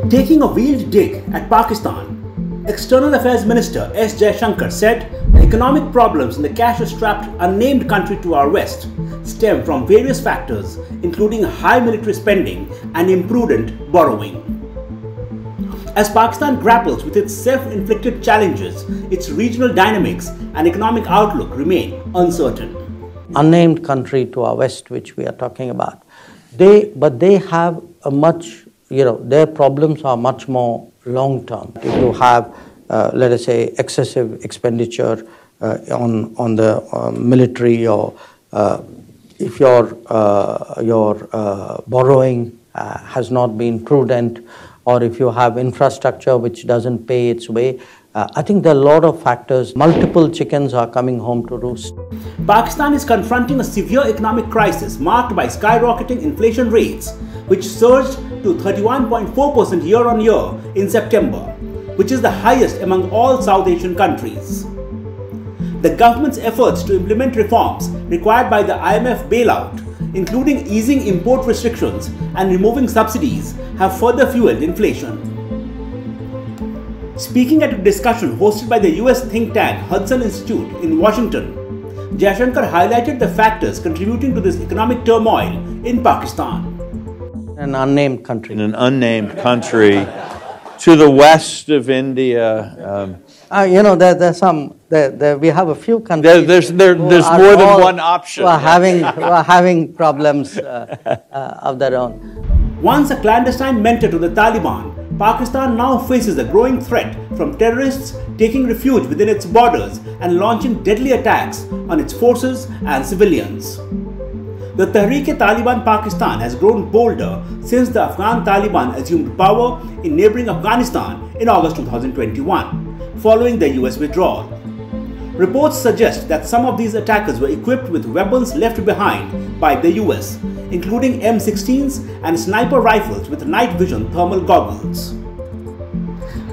Taking a veiled dig at Pakistan, External Affairs Minister S Jaishankar said the economic problems in the cash-strapped unnamed country to our west stem from various factors including high military spending and imprudent borrowing. As Pakistan grapples with its self-inflicted challenges, its regional dynamics and economic outlook remain uncertain. Unnamed country to our west, which we are talking about, they have a much, their problems are much more long-term. If you have, let us say, excessive expenditure on the military, or if your borrowing has not been prudent, or if you have infrastructure which doesn't pay its way, I think there are a lot of factors. Multiple chickens are coming home to roost. Pakistan is confronting a severe economic crisis marked by skyrocketing inflation rates, which surged to 31.4% year-on-year in September, which is the highest among all South Asian countries. The government's efforts to implement reforms required by the IMF bailout, including easing import restrictions and removing subsidies, have further fueled inflation. Speaking at a discussion hosted by the US think tank Hudson Institute in Washington, Jaishankar highlighted the factors contributing to this economic turmoil in Pakistan. An unnamed country. In an unnamed country to the west of India. There's some. We have a few countries. There's more than one option. Who are having problems of their own. Once a clandestine mentor to the Taliban, Pakistan now faces a growing threat from terrorists taking refuge within its borders and launching deadly attacks on its forces and civilians. The Tehreek-e-Taliban Pakistan has grown bolder since the Afghan Taliban assumed power in neighboring Afghanistan in August 2021, following the US withdrawal. Reports suggest that some of these attackers were equipped with weapons left behind by the US, including M16s and sniper rifles with night vision thermal goggles.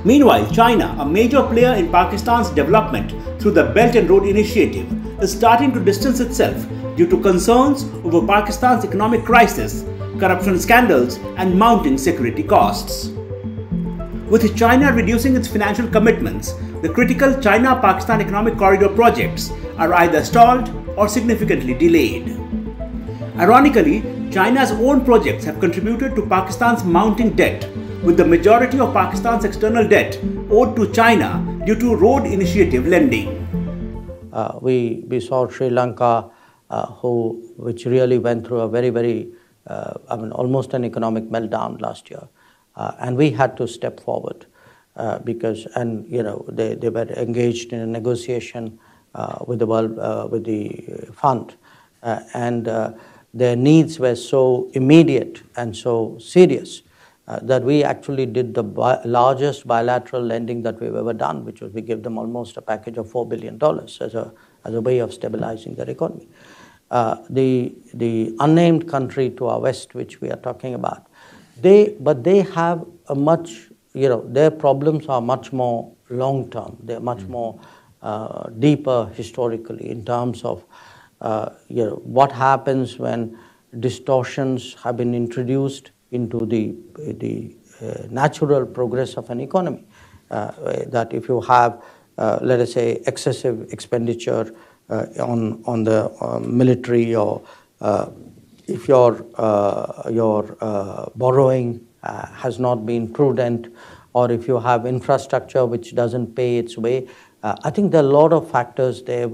Meanwhile, China, a major player in Pakistan's development through the Belt and Road Initiative, is starting to distance itself due to concerns over Pakistan's economic crisis, corruption scandals, and mounting security costs. With China reducing its financial commitments, the critical China-Pakistan economic corridor projects are either stalled or significantly delayed. Ironically, China's own projects have contributed to Pakistan's mounting debt, with the majority of Pakistan's external debt owed to China due to road initiative lending. We saw Sri Lanka, which really went through a very, almost an economic meltdown last year. And we had to step forward because they were engaged in a negotiation with the fund, and their needs were so immediate and so serious that we actually did the largest bilateral lending that we've ever done, which was we gave them almost a package of $4 billion as a way of stabilizing their economy. The unnamed country to our west, which we are talking about, they have a much, their problems are much more long-term. They're much more deeper historically in terms of, what happens when distortions have been introduced into the natural progress of an economy. That if you have, let us say, excessive expenditure on the military, or if your borrowing has not been prudent, or if you have infrastructure which doesn't pay its way, I think there are a lot of factors there.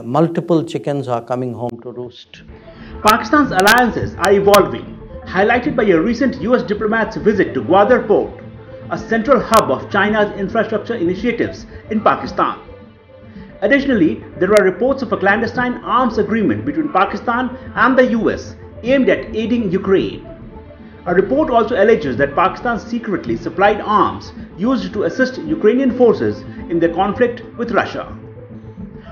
Multiple chickens are coming home to roost. Pakistan's alliances are evolving, highlighted by a recent US diplomat's visit to Gwadar Port, a central hub of China's infrastructure initiatives in Pakistan. Additionally, there are reports of a clandestine arms agreement between Pakistan and the US aimed at aiding Ukraine. A report also alleges that Pakistan secretly supplied arms used to assist Ukrainian forces in their conflict with Russia.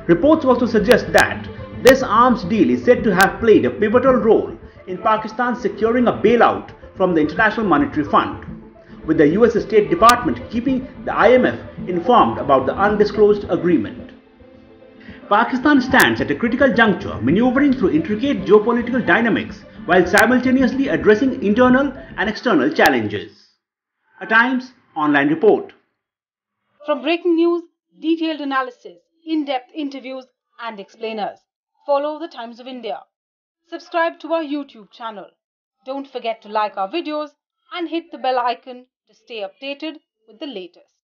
Reports also suggest that this arms deal is said to have played a pivotal role in Pakistan securing a bailout from the International Monetary Fund, with the US State Department keeping the IMF informed about the undisclosed agreement. Pakistan stands at a critical juncture, maneuvering through intricate geopolitical dynamics while simultaneously addressing internal and external challenges. A Times online report. From breaking news, detailed analysis, in-depth interviews and explainers, follow the Times of India. Subscribe to our YouTube channel. Don't forget to like our videos and hit the bell icon to stay updated with the latest.